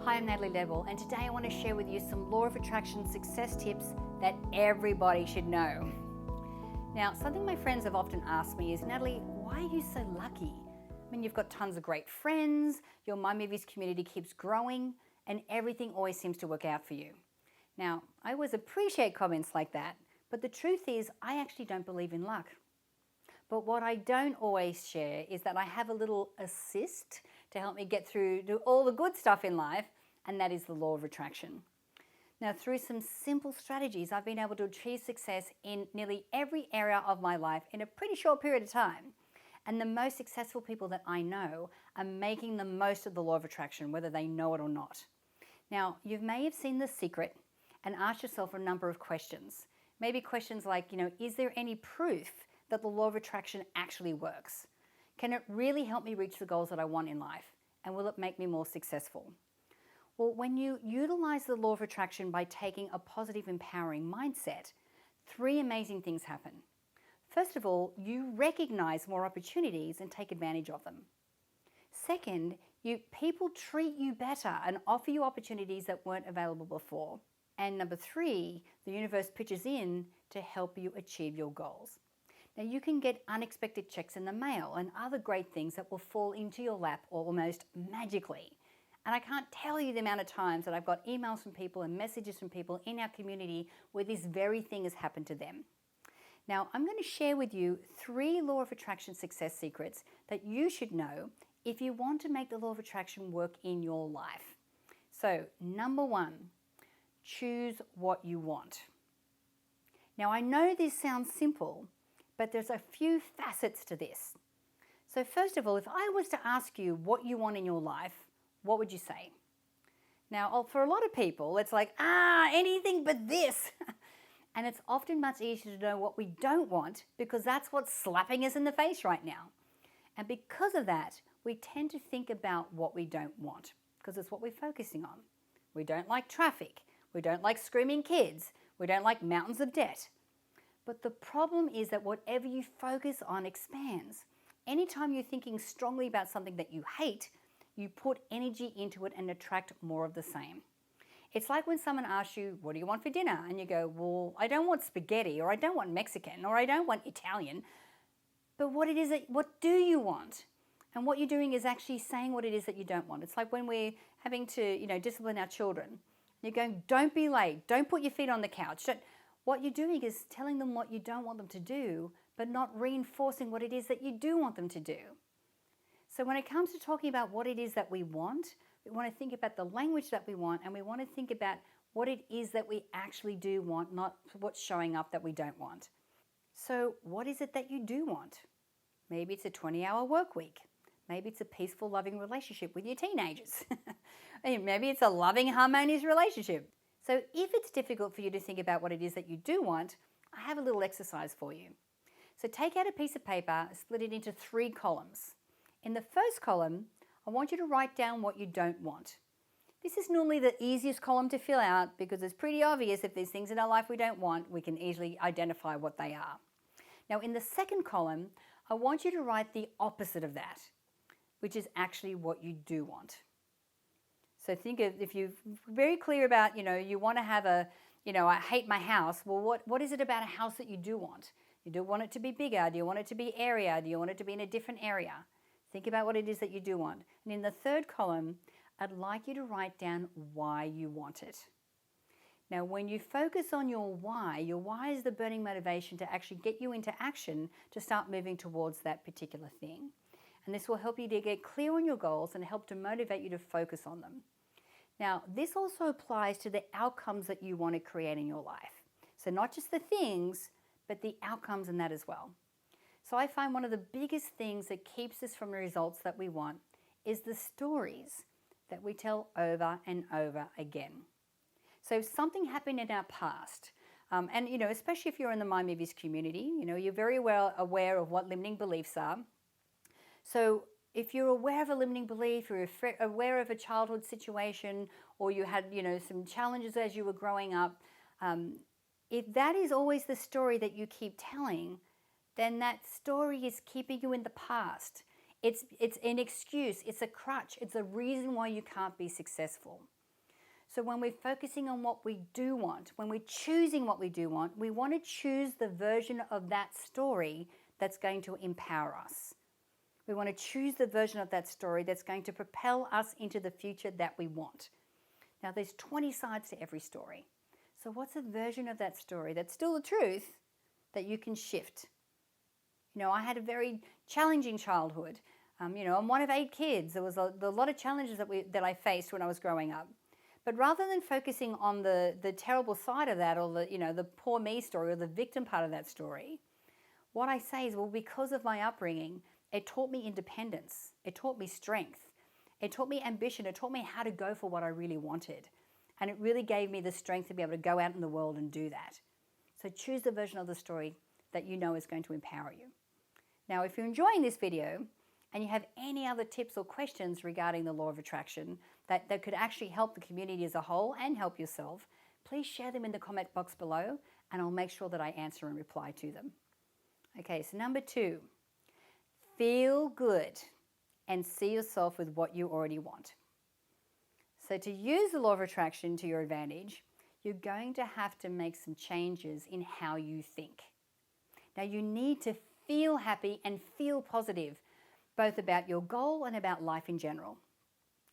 Hi, I'm Natalie Ledwell, and today I want to share with you some law of attraction success tips that everybody should know. Now, something my friends have often asked me is, Natalie, why are you so lucky? I mean, you've got tons of great friends, your My Movies community keeps growing, and everything always seems to work out for you. Now, I always appreciate comments like that, but the truth is I actually don't believe in luck. But what I don't always share is that I have a little assist to help me get through to all the good stuff in life, and that is the law of attraction. Now, through some simple strategies, I've been able to achieve success in nearly every area of my life in a pretty short period of time. And the most successful people that I know are making the most of the law of attraction, whether they know it or not. Now, you may have seen The Secret and asked yourself a number of questions. Maybe questions like, is there any proof that the law of attraction actually works? Can it really help me reach the goals that I want in life? And will it make me more successful? Well, when you utilize the law of attraction by taking a positive, empowering mindset, three amazing things happen. First of all, you recognize more opportunities and take advantage of them. Second, people treat you better and offer you opportunities that weren't available before. And number three, the universe pitches in to help you achieve your goals. Now, you can get unexpected checks in the mail and other great things that will fall into your lap almost magically. And I can't tell you the amount of times that I've got emails from people and messages from people in our community where this very thing has happened to them. Now, I'm going to share with you 3 law of attraction success secrets that you should know if you want to make the law of attraction work in your life. So, number 1, choose what you want. Now, I know this sounds simple, but there's a few facets to this. So first of all, if I was to ask you what you want in your life, what would you say? Now, for a lot of people, it's like, anything but this. And it's often much easier to know what we don't want because that's what's slapping us in the face right now. And because of that, we tend to think about what we don't want because it's what we're focusing on. We don't like traffic. We don't like screaming kids. We don't like mountains of debt. But the problem is that whatever you focus on expands. Anytime you're thinking strongly about something that you hate, you put energy into it and attract more of the same. It's like when someone asks you, what do you want for dinner? And you go, well, I don't want spaghetti, or I don't want Mexican, or I don't want Italian. But what do you want? And what you're doing is actually saying what it is that you don't want. It's like when we're having to, discipline our children. You're going, don't be late. Don't put your feet on the couch. What you're doing is telling them what you don't want them to do, but not reinforcing what it is that you do want them to do. So when it comes to talking about what it is that we want to think about the language that we want, and we want to think about what it is that we actually do want, not what's showing up that we don't want. So what is it that you do want? Maybe it's a 20-hour work week. Maybe it's a peaceful, loving relationship with your teenagers. Maybe it's a loving, harmonious relationship. So if it's difficult for you to think about what it is that you do want, I have a little exercise for you. So take out a piece of paper, split it into 3 columns. In the first column, I want you to write down what you don't want. This is normally the easiest column to fill out because it's pretty obvious if there's things in our life we don't want, we can easily identify what they are. Now in the second column, I want you to write the opposite of that, which is actually what you do want. So think of, if you're very clear about, you want to have I hate my house. Well, what is it about a house that you do want? You do want it to be bigger? Do you want it to be area? Do you want it to be in a different area? Think about what it is that you do want. And in the third column, I'd like you to write down why you want it. Now, when you focus on your why is the burning motivation to actually get you into action to start moving towards that particular thing. And this will help you to get clear on your goals and help to motivate you to focus on them. Now, this also applies to the outcomes that you want to create in your life. So not just the things, but the outcomes in that as well. So I find one of the biggest things that keeps us from the results that we want is the stories that we tell over and over again. So if something happened in our past, and especially if you're in the My Movies community, you're very well aware of what limiting beliefs are. So if you're aware of a limiting belief, you're aware of a childhood situation, or you had, some challenges as you were growing up, if that is always the story that you keep telling, then that story is keeping you in the past. It's an excuse, it's a crutch, it's a reason why you can't be successful. So when we're focusing on what we do want, when we're choosing what we do want, we want to choose the version of that story that's going to empower us. We want to choose the version of that story that's going to propel us into the future that we want. Now, there's 20 sides to every story. So what's a version of that story that's still the truth that you can shift? I had a very challenging childhood. I'm one of 8 kids. There was a lot of challenges that I faced when I was growing up. But rather than focusing on the terrible side of that, or the poor me story, or the victim part of that story, what I say is, well, because of my upbringing, it taught me independence. It taught me strength. It taught me ambition. It taught me how to go for what I really wanted. And it really gave me the strength to be able to go out in the world and do that. So choose the version of the story that you know is going to empower you. Now, if you're enjoying this video and you have any other tips or questions regarding the law of attraction that could actually help the community as a whole and help yourself, please share them in the comment box below and I'll make sure that I answer and reply to them. Okay, so number 2, feel good and see yourself with what you already want. So to use the law of attraction to your advantage, you're going to have to make some changes in how you think. Now, you need to feel happy and feel positive, both about your goal and about life in general.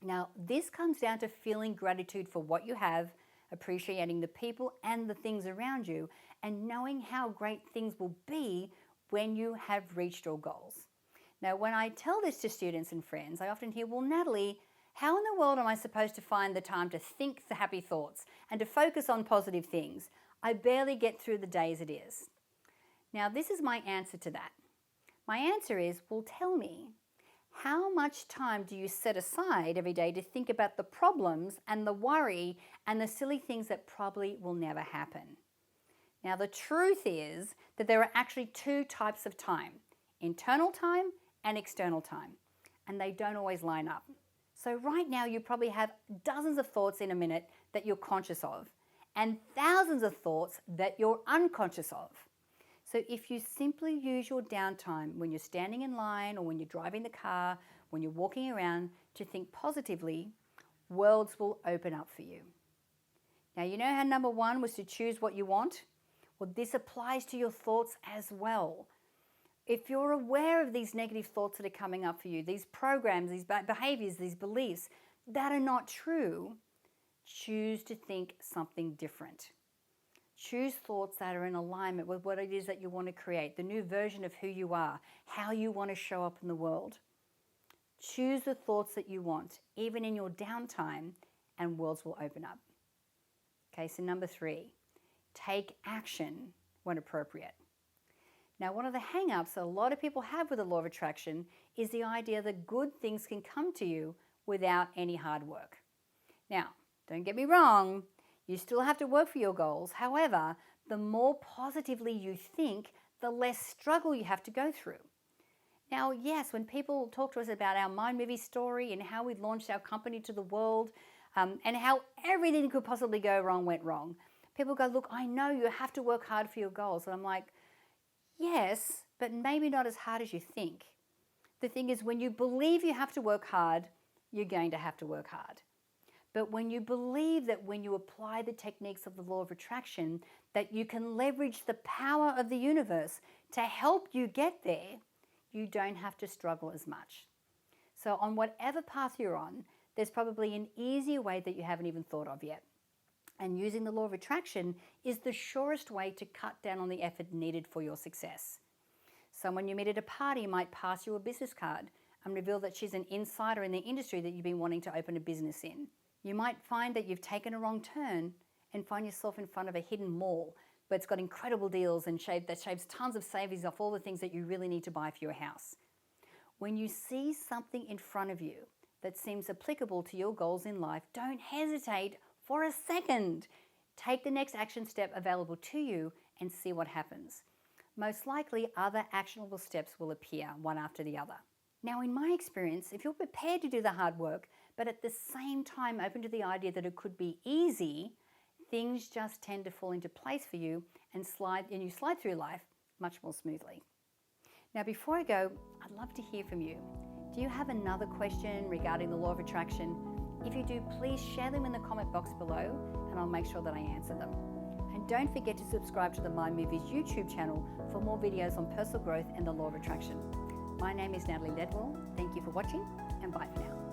Now, this comes down to feeling gratitude for what you have, appreciating the people and the things around you, and knowing how great things will be when you have reached your goals. Now, when I tell this to students and friends, I often hear, well, Natalie, how in the world am I supposed to find the time to think the happy thoughts and to focus on positive things? I barely get through the day as it is. Now, this is my answer to that. My answer is, well, tell me, how much time do you set aside every day to think about the problems and the worry and the silly things that probably will never happen? Now, the truth is that there are actually 2 types of time, internal time and external time, and they don't always line up. So right now you probably have dozens of thoughts in a minute that you're conscious of, and thousands of thoughts that you're unconscious of. So if you simply use your downtime when you're standing in line or when you're driving the car, when you're walking around, to think positively, worlds will open up for you. Now, you know how number 1 was to choose what you want? Well, this applies to your thoughts as well. If you're aware of these negative thoughts that are coming up for you, these programs, these behaviors, these beliefs that are not true, choose to think something different. Choose thoughts that are in alignment with what it is that you want to create, the new version of who you are, how you want to show up in the world. Choose the thoughts that you want, even in your downtime, and worlds will open up. Okay, so number 3, take action when appropriate. Now, one of the hang-ups that a lot of people have with the law of attraction is the idea that good things can come to you without any hard work. Now, don't get me wrong, you still have to work for your goals. However, the more positively you think, the less struggle you have to go through. Now, yes, when people talk to us about our Mind Movie story and how we launched our company to the world and how everything could possibly go wrong went wrong, people go, look, I know you have to work hard for your goals. And I'm like, yes, but maybe not as hard as you think. The thing is, when you believe you have to work hard, you're going to have to work hard. But when you believe that when you apply the techniques of the law of attraction, that you can leverage the power of the universe to help you get there, you don't have to struggle as much. So on whatever path you're on, there's probably an easier way that you haven't even thought of yet. And using the law of attraction is the surest way to cut down on the effort needed for your success. Someone you meet at a party might pass you a business card and reveal that she's an insider in the industry that you've been wanting to open a business in. You might find that you've taken a wrong turn and find yourself in front of a hidden mall where it's got incredible deals and that shaves tons of savings off all the things that you really need to buy for your house. When you see something in front of you that seems applicable to your goals in life, don't hesitate for a second. Take the next action step available to you and see what happens. Most likely, other actionable steps will appear one after the other. Now, in my experience, if you're prepared to do the hard work, but at the same time open to the idea that it could be easy, things just tend to fall into place for you and you slide through life much more smoothly. Now, before I go, I'd love to hear from you. Do you have another question regarding the law of attraction? If you do, please share them in the comment box below and I'll make sure that I answer them. And don't forget to subscribe to the Mind Movies YouTube channel for more videos on personal growth and the law of attraction. My name is Natalie Ledwell. Thank you for watching and bye for now.